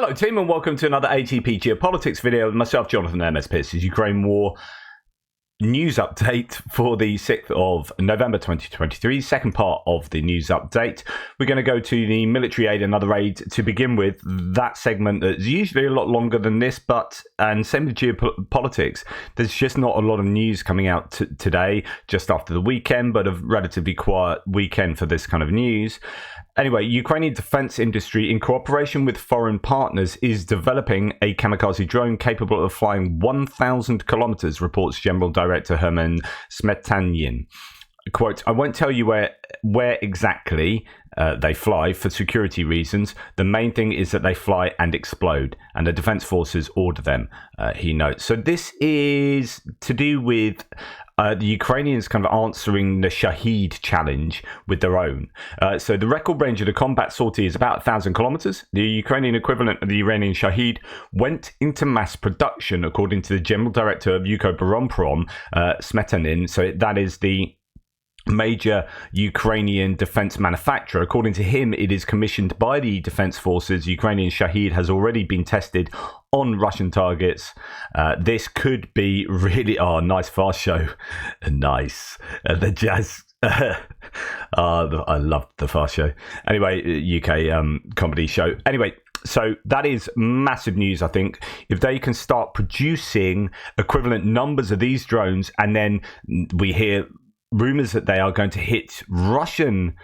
Hello team and welcome to another ATP Geopolitics video with myself, Jonathan MS Pierce's Ukraine War news update for the 6th of November 2023, second part of the news update. We're going to go to the military aid and other aid to begin with. That segment that's usually a lot longer than this, and same with geopolitics, there's just not a lot of news coming out today, just after the weekend, but a relatively quiet weekend for this kind of news. Anyway, Ukrainian defense industry, in cooperation with foreign partners, is developing a kamikaze drone capable of flying 1,000 kilometers, reports General Director Herman Smetanyin. Quote, I won't tell you where exactly they fly for security reasons. The main thing is that they fly and explode, and the defense forces order them, he notes. So this is to do with the Ukrainians kind of answering the Shahid challenge with their own. So the record range of the combat sortie is about 1,000 kilometers. The Ukrainian equivalent of the Iranian Shahid went into mass production, according to the General Director of Ukroboronprom, Smetanin. So that is the major Ukrainian defense manufacturer. According to him, it is commissioned by the defense forces. Ukrainian Shahid has already been tested on Russian targets. This could be really nice fast show. Nice. The jazz. I love the fast show. Anyway, UK comedy show. Anyway, so that is massive news, I think. If they can start producing equivalent numbers of these drones, and then we hear rumors that they are going to hit Russian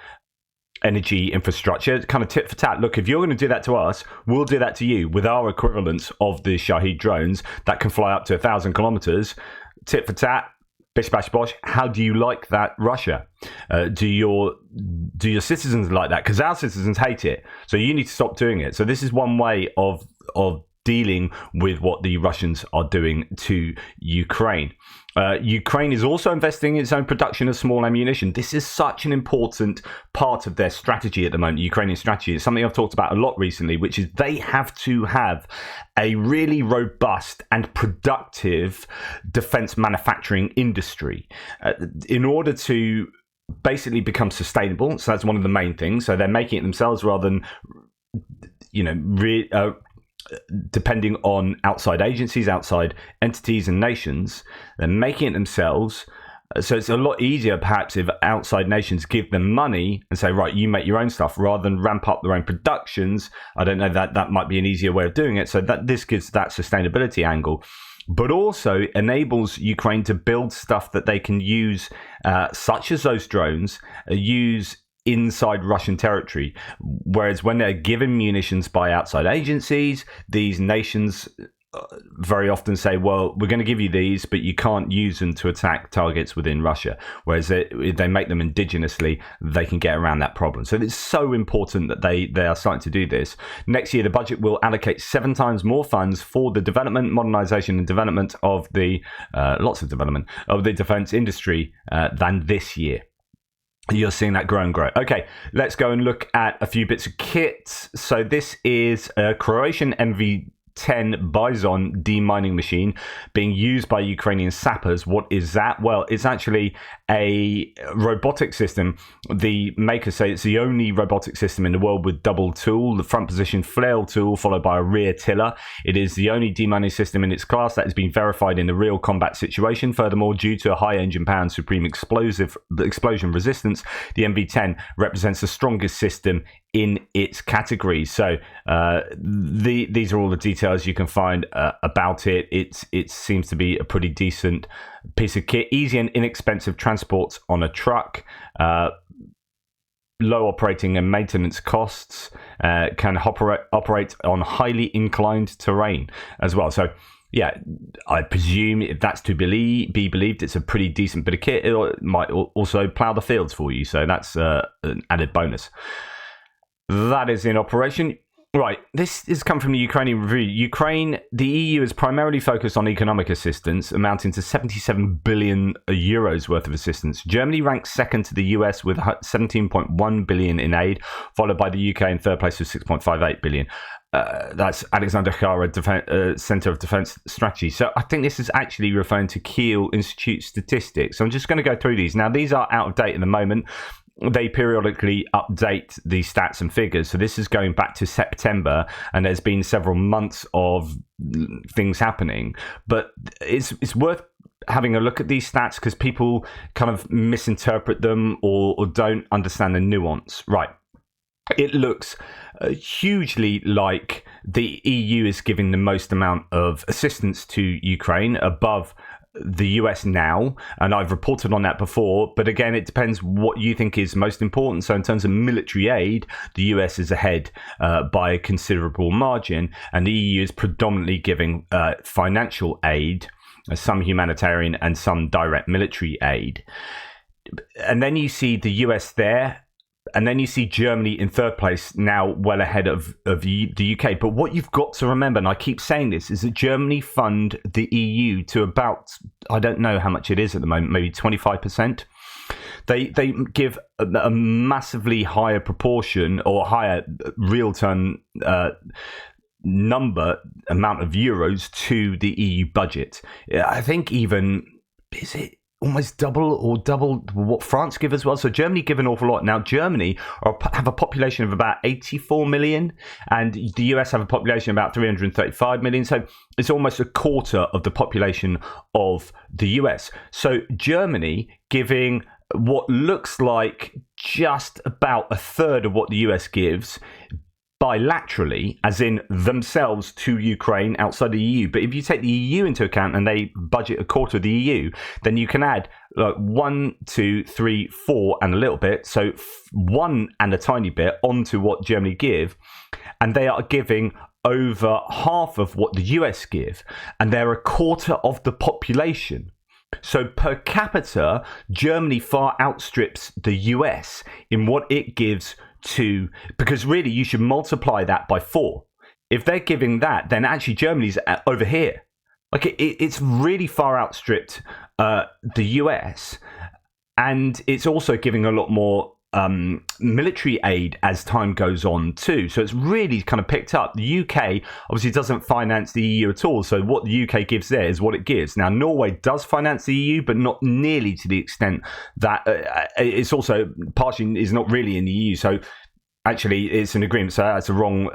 energy infrastructure, kind of tit for tat. Look, if you're going to do that to us, we'll do that to you with our equivalents of the Shahid drones that can fly up to 1,000 kilometers. Tit for tat, bish bash bosh. How do you like that, Russia? Do your citizens like that? Because our citizens hate it. So you need to stop doing it. So this is one way of dealing with what the Russians are doing to Ukraine. Ukraine is also investing in its own production of small ammunition. This is such an important part of their strategy at the moment, Ukrainian strategy. It's something I've talked about a lot recently, which is they have to have a really robust and productive defense manufacturing industry in order to basically become sustainable. So that's one of the main things. So they're making it themselves rather than, depending on outside agencies, outside entities and nations. They're making it themselves. So it's a lot easier, perhaps, if outside nations give them money and say, right, you make your own stuff, rather than ramp up their own productions. I don't know, that might be an easier way of doing it. So that this gives that sustainability angle, but also enables Ukraine to build stuff that they can use, such as those drones, use inside Russian territory. Whereas when they're given munitions by outside agencies, these nations very often say, well, we're going to give you these, but you can't use them to attack targets within Russia. Whereas if they make them indigenously, they can get around that problem. So it's so important that they are starting to do this. Next year, the budget will allocate 7 times more funds for the development, modernization and development of the development of the defense industry than this year. You're seeing that grow and grow. Okay, let's go and look at a few bits of kit. So this is a Croatian MV10 Bison demining machine being used by Ukrainian sappers. What is that? Well, it's actually a robotic system. The makers say it's the only robotic system in the world with double tool, the front position flail tool followed by a rear tiller. It is the only demining system in its class that has been verified in a real combat situation. Furthermore, due to a high engine power and supreme explosion resistance, the MV10 represents the strongest system in its category. So these are all the details you can find about it. It seems to be a pretty decent piece of kit. Easy and inexpensive transports on a truck. Low operating and maintenance costs. Can operate on highly inclined terrain as well. So yeah, I presume if that's to be believed, it's a pretty decent bit of kit. It might also plough the fields for you. So that's an added bonus. That is in operation. Right, this has come from the Ukrainian Review. The EU is primarily focused on economic assistance, amounting to 77 billion euros worth of assistance. Germany ranks second to the US with 17.1 billion in aid, followed by the UK in third place with 6.58 billion. That's Alexander Khara, Center of Defense Strategy. So I think this is actually referring to Kiel Institute statistics. So I'm just going to go through these. Now, these are out of date at the moment. they periodically update the stats and figures. So this is going back to September, and there's been several months of things happening. But it's worth having a look at these stats because people kind of misinterpret them or don't understand the nuance. Right. It looks hugely like the EU is giving the most amount of assistance to Ukraine, above the US now, and I've reported on that before, but again, it depends what you think is most important. So in terms of military aid, the US is ahead by a considerable margin, and the EU is predominantly giving financial aid, some humanitarian and some direct military aid. And then you see the US there, and then you see Germany in third place, now well ahead of the UK. But what you've got to remember, and I keep saying this, is that Germany fund the EU to about, I don't know how much it is at the moment, maybe 25%. They give a massively higher proportion or higher real term amount of euros to the EU budget. I think even, is it almost double what France give as well? So Germany give an awful lot. Now Germany have a population of about 84 million, and the US have a population of about 335 million. So it's almost a quarter of the population of the US. So Germany giving what looks like just about a third of what the US gives bilaterally, as in themselves to Ukraine outside the EU. But if you take the EU into account and they budget a quarter of the EU, then you can add 1, 2, 3, 4 and a little bit. So 1 and a tiny bit onto what Germany give. And they are giving over half of what the US give. And they're a quarter of the population. So per capita, Germany far outstrips the US in what it gives to, because really you should multiply that by 4. If they're giving that, then actually Germany's over here. Like it's really far outstripped the US, and it's also giving a lot more military aid as time goes on too. So it's really kind of picked up. The UK obviously doesn't finance the EU at all. So what the UK gives there is what it gives. Now, Norway does finance the EU, but not nearly to the extent that it's also partially is not really in the EU. So actually, it's an agreement, so that's a wrong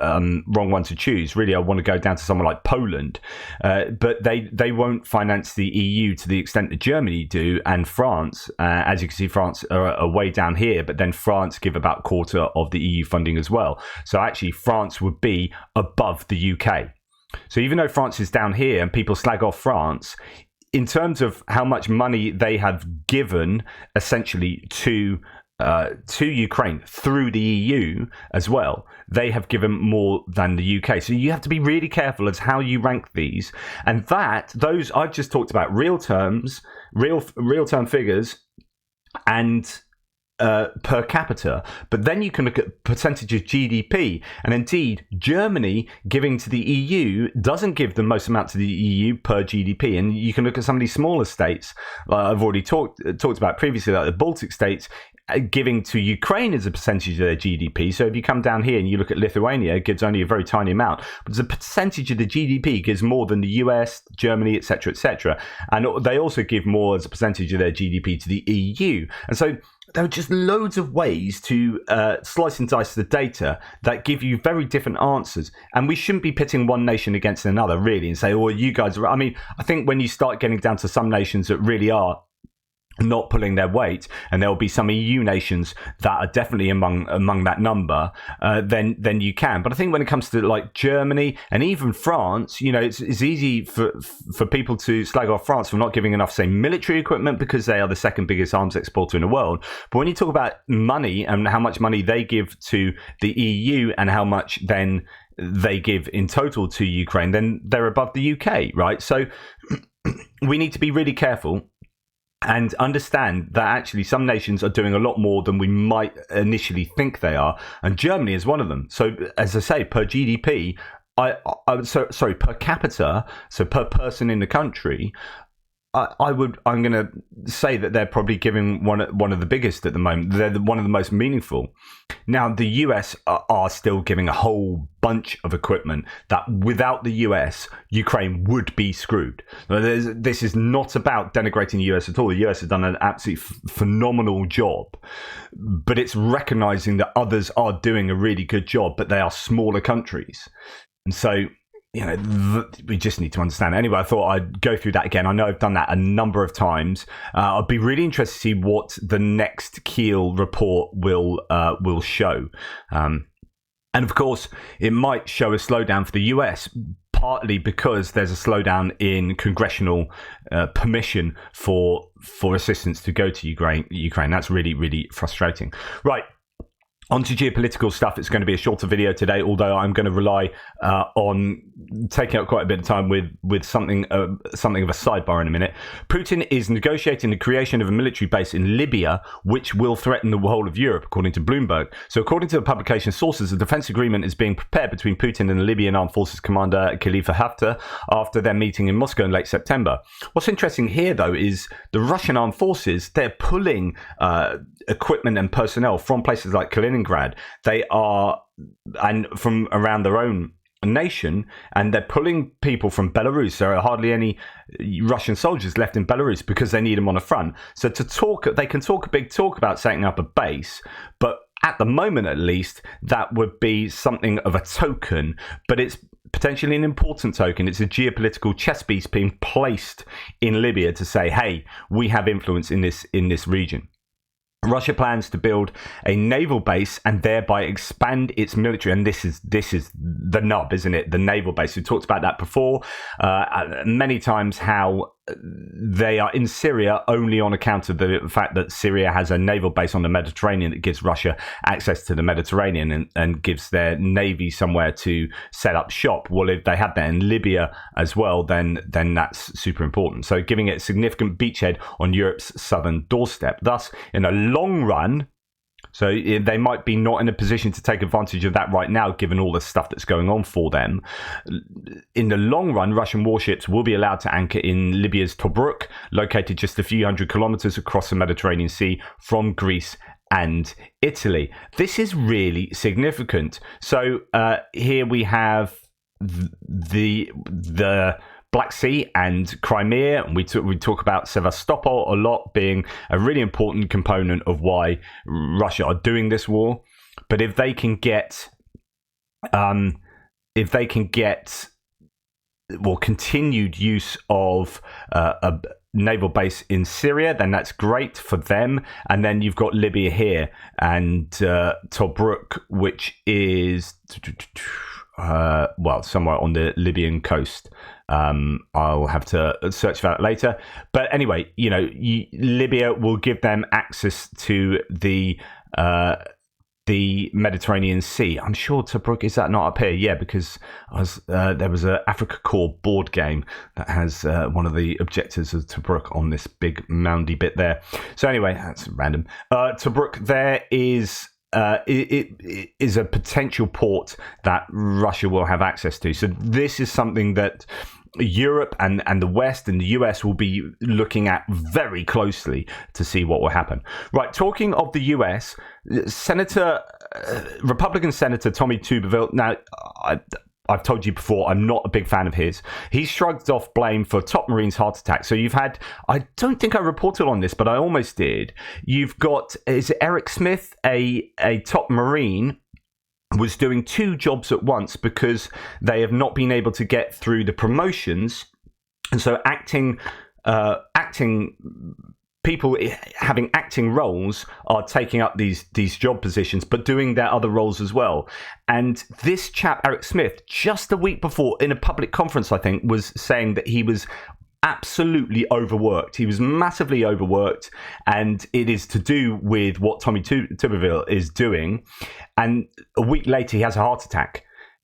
one to choose. Really, I want to go down to someone like Poland, but they won't finance the EU to the extent that Germany do, and France. As you can see, France are way down here, but then France give about a quarter of the EU funding as well. So actually, France would be above the UK. So even though France is down here and people slag off France, in terms of how much money they have given essentially to Ukraine through the EU as well, they have given more than the UK. So you have to be really careful as how you rank these. And those I've just talked about real term figures and per capita, but then you can look at percentage of GDP, and indeed Germany giving to the EU doesn't give the most amount to the EU per GDP, and you can look at some of these smaller states I've already talked about previously, like the Baltic states, giving to Ukraine as a percentage of their GDP. So if you come down here and you look at Lithuania, it gives only a very tiny amount, but as a percentage of the GDP gives more than the US, Germany, etc., etc. And they also give more as a percentage of their GDP to the EU. And so there are just loads of ways to slice and dice the data that give you very different answers. And we shouldn't be pitting one nation against another, really, and say, oh, you guys are... I mean, I think when you start getting down to some nations that really are not pulling their weight, and there will be some EU nations that are definitely among that number, then you can. But I think when it comes to like Germany and even France, you know, it's easy for people to slag off France for not giving enough, say, military equipment, because they are the second biggest arms exporter in the world. But when you talk about money and how much money they give to the EU and how much then they give in total to Ukraine, then they're above the UK, right? So we need to be really careful and understand that actually some nations are doing a lot more than we might initially think they are, and Germany is one of them. So, as I say, per GDP, per capita, so per person in the country, I'm going to say that they're probably giving one of the biggest at the moment. They're one of the most meaningful. Now, the US are still giving a whole bunch of equipment that without the US, Ukraine would be screwed. This is not about denigrating the US at all. The US has done an absolutely phenomenal job, but it's recognizing that others are doing a really good job, but they are smaller countries. And so, we just need to understand. Anyway, I thought I'd go through that again. I know I've done that a number of times. I'd be really interested to see what the next Kiel report will show. And of course, it might show a slowdown for the US, partly because there's a slowdown in congressional permission for assistance to go to Ukraine. That's really, really frustrating. Right. On to geopolitical stuff. It's going to be a shorter video today, although I'm going to rely on taking up quite a bit of time with something of a sidebar in a minute. Putin is negotiating the creation of a military base in Libya, which will threaten the whole of Europe, according to Bloomberg. So according to the publication sources, a defense agreement is being prepared between Putin and the Libyan Armed Forces commander Khalifa Haftar after their meeting in Moscow in late September. What's interesting here, though, is the Russian armed forces, they're pulling equipment and personnel from places like Kaliningrad. They are, and from around their own nation, and they're pulling people from Belarus. There are hardly any Russian soldiers left in Belarus because they need them on the front. So they can talk a big talk about setting up a base, but at the moment, at least, that would be something of a token, but it's potentially an important token. It's a geopolitical chess piece being placed in Libya to say, hey, we have influence in this region. Russia plans to build a naval base and thereby expand its military. And this is the nub, isn't it? The naval base. We talked about that before many times, how they are in Syria only on account of the fact that Syria has a naval base on the Mediterranean that gives Russia access to the Mediterranean and gives their navy somewhere to set up shop. Well, if they had that in Libya as well, then that's super important. So giving it a significant beachhead on Europe's southern doorstep. Thus, in a long run, so they might be not in a position to take advantage of that right now, given all the stuff that's going on for them. In the long run, Russian warships will be allowed to anchor in Libya's Tobruk, located just a few hundred kilometers across the Mediterranean Sea from Greece and Italy. This is really significant. So here we have the Black Sea and Crimea, and we talk about Sevastopol a lot being a really important component of why Russia are doing this war. But if they can get continued use of a naval base in Syria, then that's great for them. And then you've got Libya here and Tobruk, which is somewhere on the Libyan coast. I'll have to search for that later. But anyway, Libya will give them access to the Mediterranean Sea. I'm sure Tobruk, is that not up here? Yeah, because there was a Africa Corps board game that has one of the objectives of Tobruk on this big moundy bit there. So anyway, that's random. Tobruk, there is... it is a potential port that Russia will have access to. So this is something that Europe and the West and the US will be looking at very closely to see what will happen. Right, talking of the US, Republican Senator Tommy Tuberville, now I've told you before, I'm not a big fan of his. He shrugged off blame for top Marines' heart attack. So you've had, I don't think I reported on this, but I almost did. You've got, is it Eric Smith, a top Marine, was doing two jobs at once because they have not been able to get through the promotions. And so people having acting roles are taking up these job positions, but doing their other roles as well. And this chap, Eric Smith, just a week before in a public conference, I think, was saying that he was absolutely overworked. He was massively overworked, and it is to do with what Tommy Tuberville is doing. And a week later, he has a heart attack.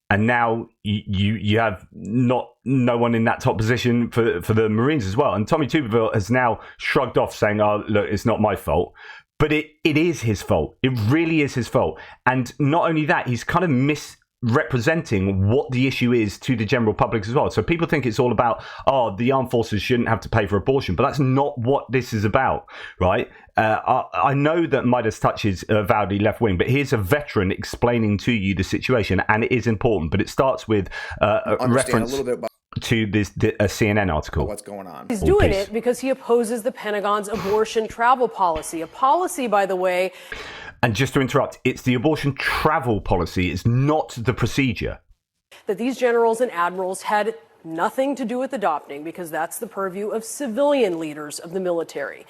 And now you have no one in that top position for the Marines as well. And Tommy Tuberville has now shrugged off, saying, "Oh, look, it's not my fault." But it is his fault. It really is his fault. And not only that, he's kind of representing what the issue is to the general public as well. So people think it's all about, the armed forces shouldn't have to pay for abortion, but that's not what this is about, right? I know that Midas Touch is avowedly left-wing, but here's a veteran explaining to you the situation, and it is important, but it starts with a reference a little bit about to a CNN article. What's going on? He's doing it because he opposes the Pentagon's abortion travel policy, a policy, by the way. And just to interrupt, it's the abortion travel policy. It's not the procedure. That these generals and admirals had nothing to do with adopting, because that's the purview of civilian leaders of the military.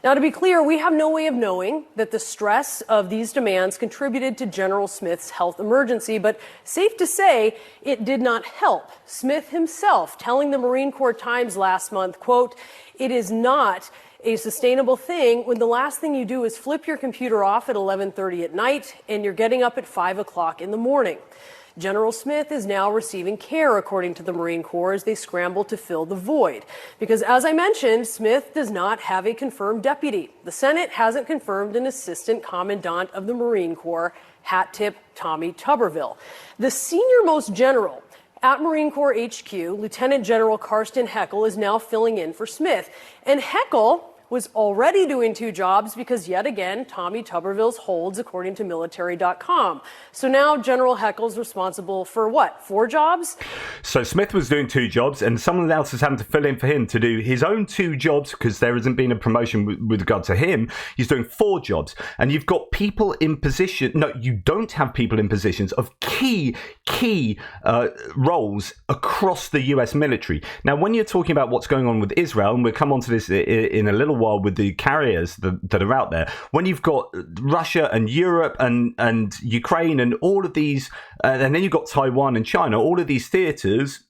Now, to be clear, we have no way of knowing that the stress of these demands contributed to General Smith's health emergency, but safe to say it did not help. Smith himself telling the Marine Corps Times last month, quote, "It is not a sustainable thing when the last thing you do is flip your computer off at 11:30 at night and you're getting up at 5 o'clock in the morning." General Smith is now receiving care, according to the Marine Corps, as they scramble to fill the void. Because, as I mentioned, Smith does not have a confirmed deputy. The Senate hasn't confirmed an assistant commandant of the Marine Corps, hat tip Tommy Tuberville. The senior-most general at Marine Corps HQ, Lieutenant General Karsten Heckel, is now filling in for Smith. And Heckel was already doing 2 jobs because, yet again, Tommy Tuberville's holds, according to military.com. So now General Heckel's responsible for what, 4 jobs? So Smith was doing 2 jobs, and someone else is having to fill in for him to do his own 2 jobs because there hasn't been a promotion with regard to him. He's doing 4 jobs, and you've got people in position. No, you don't have people in positions of key roles across the US military. Now, when you're talking about what's going on with Israel, and we'll come on to this in a little while with the carriers that are out there, when you've got Russia and Europe and Ukraine and all of these, and then you've got Taiwan and China, all of these theaters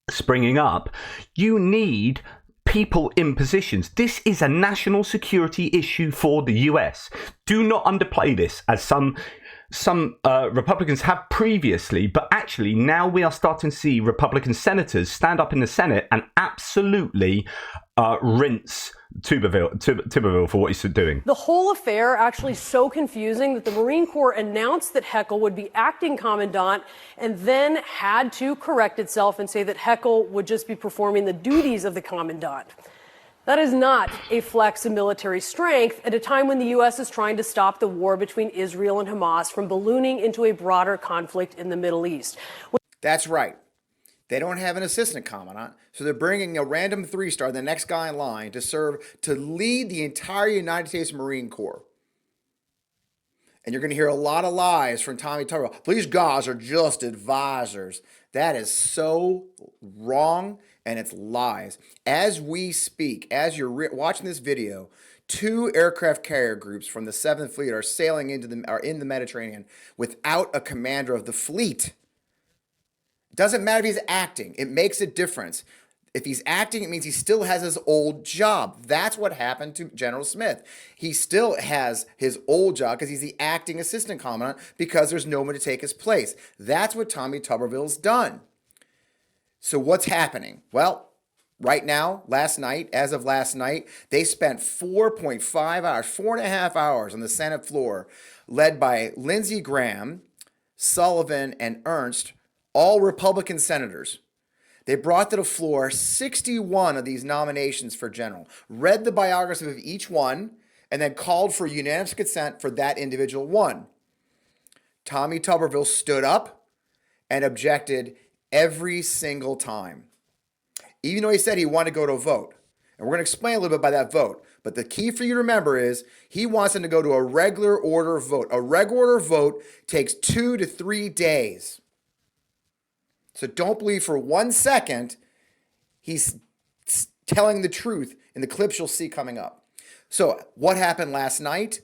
springing up, you need people in positions. This is a national security issue for the US. Do not underplay this, as some Republicans have previously, but actually now we are starting to see Republican senators stand up in the Senate and absolutely rinse Tuberville for what he's doing. The whole affair actually so confusing that the Marine Corps announced that Heckel would be acting commandant and then had to correct itself and say that Heckel would just be performing the duties of the commandant. That is not a flex of military strength at a time when the U.S. is trying to stop the war between Israel and Hamas from ballooning into a broader conflict in the Middle East. That's right. They don't have an assistant commandant, so they're bringing a random 3-star, the next guy in line, to lead the entire United States Marine Corps. And you're going to hear a lot of lies from Tommy Tuberville. These guys are just advisors. That is so wrong, and it's lies. As we speak, as you're watching this video, 2 aircraft carrier groups from the 7th Fleet are sailing are in the Mediterranean without a commander of the fleet. Doesn't matter if he's acting. It makes a difference. If he's acting, it means he still has his old job. That's what happened to General Smith. He still has his old job because he's the acting assistant commandant because there's no one to take his place. That's what Tommy Tuberville's done. So what's happening? Well, right now, as of last night, they spent 4.5 hours, 4.5 hours on the Senate floor, led by Lindsey Graham, Sullivan, and Ernst, all Republican senators. They brought to the floor 61 of these nominations for general, read the biography of each one, and then called for unanimous consent for that individual one. Tommy Tuberville stood up and objected every single time, even though he said he wanted to go to a vote. And we're going to explain a little bit about that vote. But the key for you to remember is he wants them to go to a regular order vote. A regular order vote takes 2 to 3 days. So don't believe for 1 second he's telling the truth in the clips you'll see coming up. So what happened last night?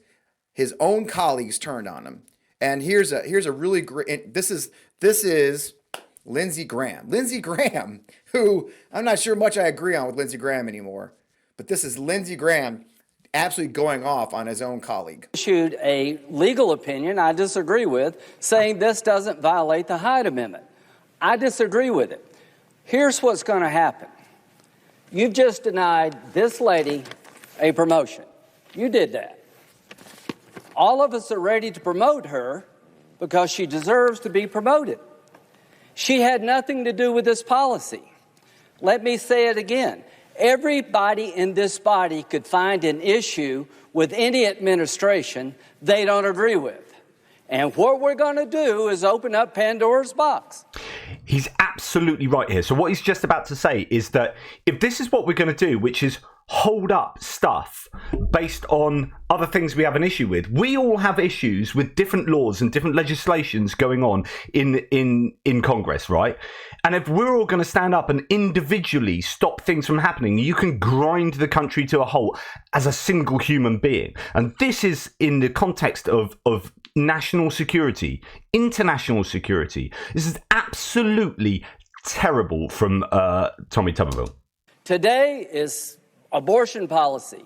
His own colleagues turned on him. And here's a really great, this is Lindsey Graham. Lindsey Graham, who I'm not sure much I agree on with Lindsey Graham anymore, but this is Lindsey Graham absolutely going off on his own colleague. Issued a legal opinion I disagree with, saying this doesn't violate the Hyde Amendment. I disagree with it. Here's what's going to happen. You've just denied this lady a promotion. You did that. All of us are ready to promote her because she deserves to be promoted. She had nothing to do with this policy. Let me say it again. Everybody in this body could find an issue with any administration they don't agree with. And what we're going to do is open up Pandora's box. He's absolutely right here. So what he's just about to say is that if this is what we're going to do, which is hold up stuff based on other things we have an issue with, we all have issues with different laws and different legislations going on in Congress, right? And if we're all going to stand up and individually stop things from happening, you can grind the country to a halt as a single human being. And this is in the context of national security, international security. This is absolutely terrible from Tommy Tuberville. Today is abortion policy.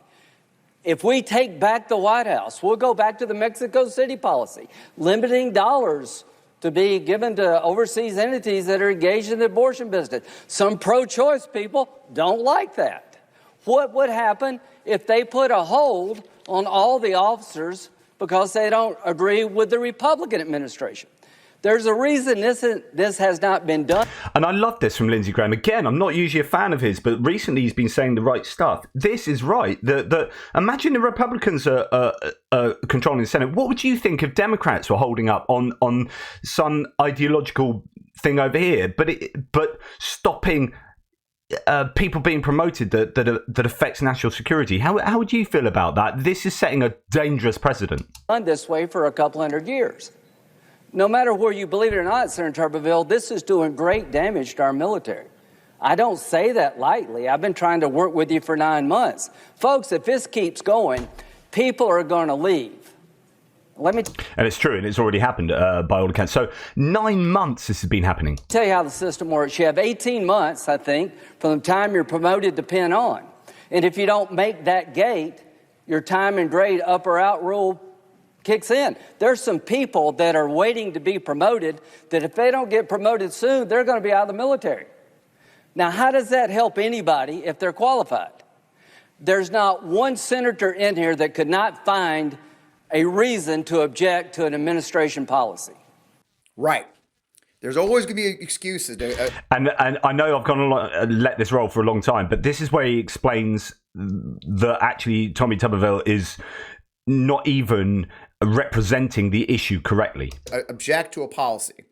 If we take back the White House, we'll go back to the Mexico City policy, limiting dollars to be given to overseas entities that are engaged in the abortion business. Some pro-choice people don't like that. What would happen if they put a hold on all the officers because they don't agree with the Republican administration? There's a reason this has not been done. And I love this from Lindsey Graham. Again, I'm not usually a fan of his, but recently he's been saying the right stuff. This is right. Imagine the Republicans are controlling the Senate. What would you think if Democrats were holding up on some ideological thing over here, but stopping people being promoted that affects national security? How would you feel about that? This is setting a dangerous precedent. Done this way for a couple hundred years. No matter where you believe it or not, Senator Tuberville, this is doing great damage to our military. I don't say that lightly. I've been trying to work with you for 9 months. Folks, if this keeps going, people are going to leave. And it's true, and it's already happened by all accounts. So 9 months this has been happening. Tell you how the system works. You have 18 months, I think, from the time you're promoted to pin on. And if you don't make that gate, your time and grade up or out rule kicks in. There's some people that are waiting to be promoted that if they don't get promoted soon, they're going to be out of the military. Now, how does that help anybody if they're qualified? There's not one senator in here that could not find a reason to object to an administration policy. Right. There's always going to be excuses. And I know I've gone on, let this roll for a long time, but this is where he explains that actually Tommy Tuberville is not even representing the issue correctly. Object to a policy.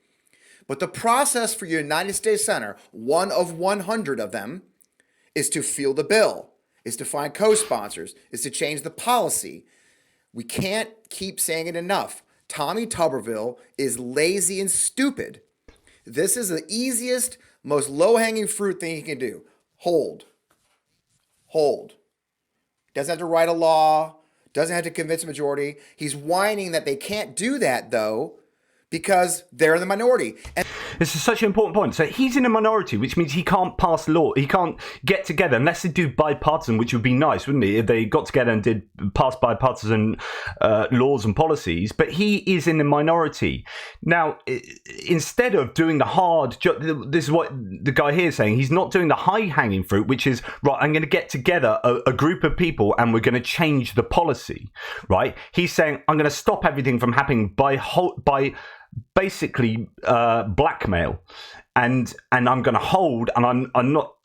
But the process for your United States Senator, one of 100 of them, is to field a bill, is to find co-sponsors, is to change the policy. We can't keep saying it enough. Tommy Tuberville is lazy and stupid. This is the easiest, most low-hanging fruit thing he can do. Hold. Doesn't have to write a law. Doesn't have to convince a majority. He's whining that they can't do that, though, because they're in the minority. And this is such an important point. So he's in a minority, which means he can't pass law. He can't get together unless they do bipartisan, which would be nice, wouldn't it? If they got together and did pass bipartisan laws and policies. But he is in the minority. Now, instead of doing the hard job, this is what the guy here is saying. He's not doing the high-hanging fruit, which is, right, I'm going to get together a group of people and we're going to change the policy, right? He's saying, I'm going to stop everything from happening by basically blackmail, and I'm going to hold, and I'm not,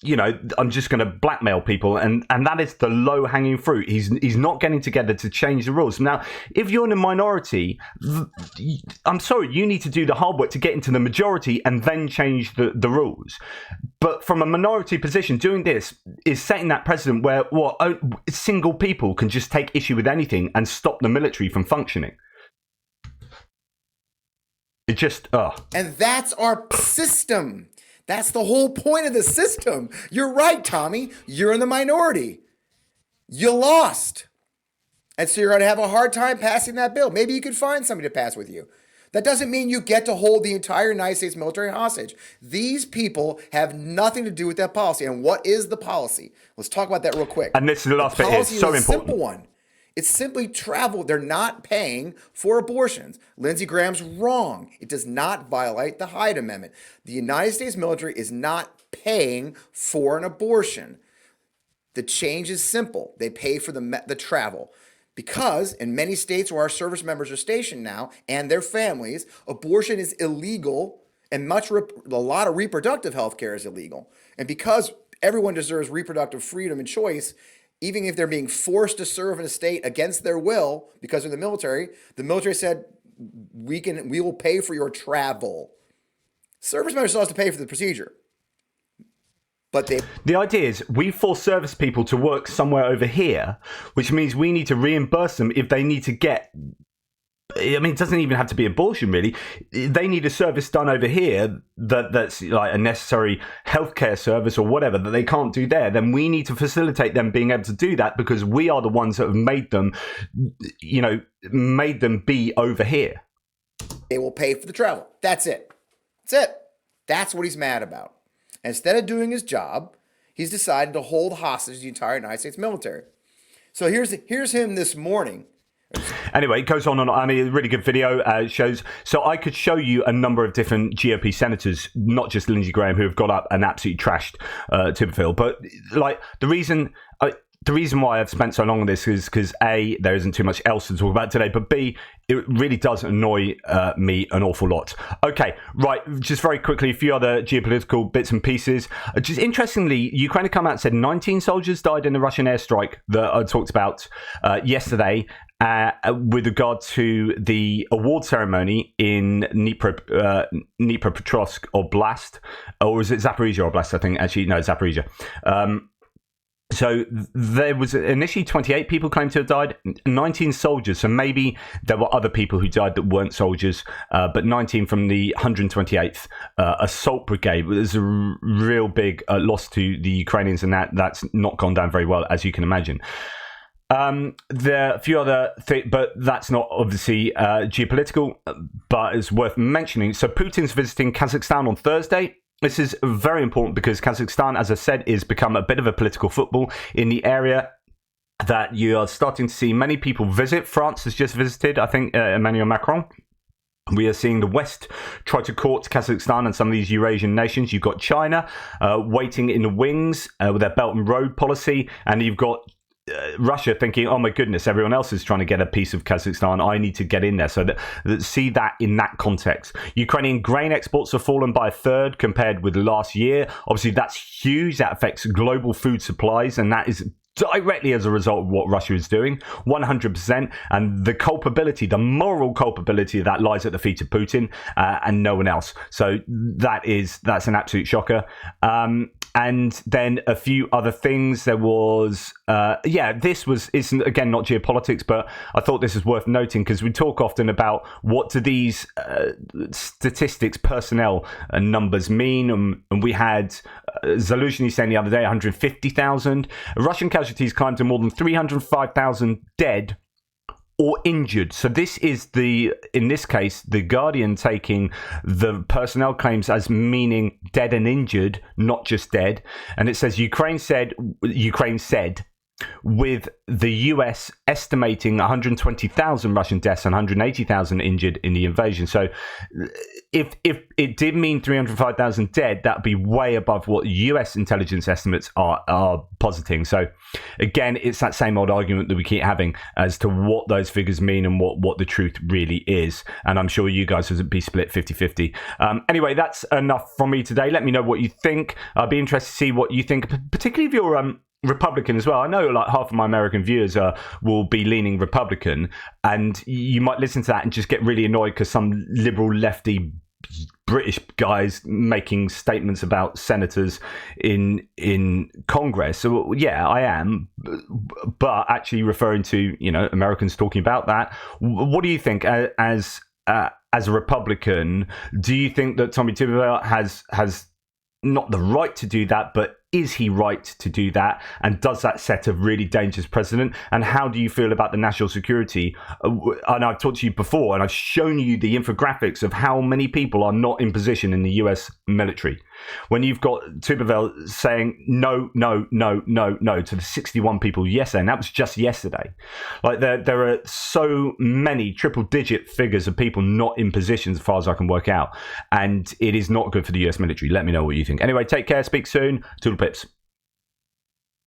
I'm just going to blackmail people, and that is the low hanging fruit. He's not getting together to change the rules. Now, if you're in a minority, I'm sorry, you need to do the hard work to get into the majority and then change the rules. But from a minority position, doing this is setting that precedent where single people can just take issue with anything and stop the military from functioning. It just, And that's our system. That's the whole point of the system. You're right, Tommy. You're in the minority. You lost. And so you're going to have a hard time passing that bill. Maybe you could find somebody to pass with you. That doesn't mean you get to hold the entire United States military hostage. These people have nothing to do with that policy. And what is the policy? Let's talk about that real quick. And this is the last bit here. It's so important. Simple one. It's simply travel. They're not paying for abortions. Lindsey Graham's wrong. It does not violate the Hyde Amendment. The United States military is not paying for an abortion. The change is simple. They pay for the travel. Because in many states where our service members are stationed now and their families, abortion is illegal And a lot of reproductive health care is illegal. And because everyone deserves reproductive freedom and choice, even if they're being forced to serve in a state against their will because of the military said, we will pay for your travel. Service members still have to pay for the procedure. But the idea is we force service people to work somewhere over here, which means we need to reimburse them if they need to get, I mean, it doesn't even have to be abortion, really. They need a service done over here that's like a necessary healthcare service or whatever that they can't do there. Then we need to facilitate them being able to do that because we are the ones that have made them, made them be over here. They will pay for the travel. That's it. That's it. That's what he's mad about. Instead of doing his job, he's decided to hold hostage the entire United States military. So here's him this morning. Anyway, it goes on and on. I mean, a really good video shows. So I could show you a number of different GOP senators, not just Lindsey Graham, who have got up and absolutely trashed Tuberville. But like the reason why I've spent so long on this is because A, there isn't too much else to talk about today, but B, it really does annoy me an awful lot. Okay, right, just very quickly, a few other geopolitical bits and pieces. Just interestingly, Ukraine have come out and said 19 soldiers died in the Russian airstrike that I talked about yesterday with regard to the award ceremony in Dnipropetrovsk Oblast, or is it Zaporizhia Oblast, I think, actually, no, Zaporizhia. So there was initially 28 people claimed to have died, 19 soldiers. So maybe there were other people who died that weren't soldiers, but 19 from the 128th Assault Brigade. There's a real big loss to the Ukrainians, and that's not gone down very well, as you can imagine. There are a few other things, but that's not obviously geopolitical, but it's worth mentioning. So Putin's visiting Kazakhstan on Thursday. This is very important because Kazakhstan, as I said, is become a bit of a political football in the area that you are starting to see many people visit. France has just visited, I think, Emmanuel Macron. We are seeing the West try to court Kazakhstan and some of these Eurasian nations. You've got China waiting in the wings with their Belt and Road policy, and you've got Russia thinking, oh my goodness, everyone else is trying to get a piece of Kazakhstan. I need to get in there. So see that in that context. Ukrainian grain exports have fallen by a third compared with last year. Obviously, that's huge. That affects global food supplies, and that is directly as a result of what Russia is doing, 100%. And the culpability, the moral culpability of that lies at the feet of Putin and no one else. So that's an absolute shocker. And then a few other things. There was, it's again not geopolitics, but I thought this is worth noting because we talk often about what do these statistics, personnel numbers mean. And we had Zaluzhny saying the other day 150,000. Russian casualties climbed to more than 305,000 dead or injured. So this is in this case, the Guardian taking the personnel claims as meaning dead and injured, not just dead. And it says Ukraine said, with the US estimating 120,000 Russian deaths and 180,000 injured in the invasion. So if it did mean 305,000 dead, that'd be way above what US intelligence estimates are positing. So again, it's that same old argument that we keep having as to what those figures mean and what the truth really is. And I'm sure you guys would be split 50-50. Anyway, that's enough from me today. Let me know what you think. I'd be interested to see what you think, particularly if you're Republican as well. I know like half of my American viewers will be leaning Republican, and you might listen to that and just get really annoyed because some liberal lefty British guys making statements about senators in Congress. So yeah, I am, but actually referring to Americans talking about that. What do you think as a Republican? Do you think that Tommy Tuberville has not the right to do that, but is he right to do that? And does that set a really dangerous precedent? And how do you feel about the national security? And I've talked to you before, and I've shown you the infographics of how many people are not in position in the US military. When you've got Tuberville saying no to the 61 people yesterday, and that was just yesterday. Like there are so many triple-digit figures of people not in positions, as far as I can work out, and it is not good for the US military. Let me know what you think. Anyway, take care. Speak soon. Toodle pips.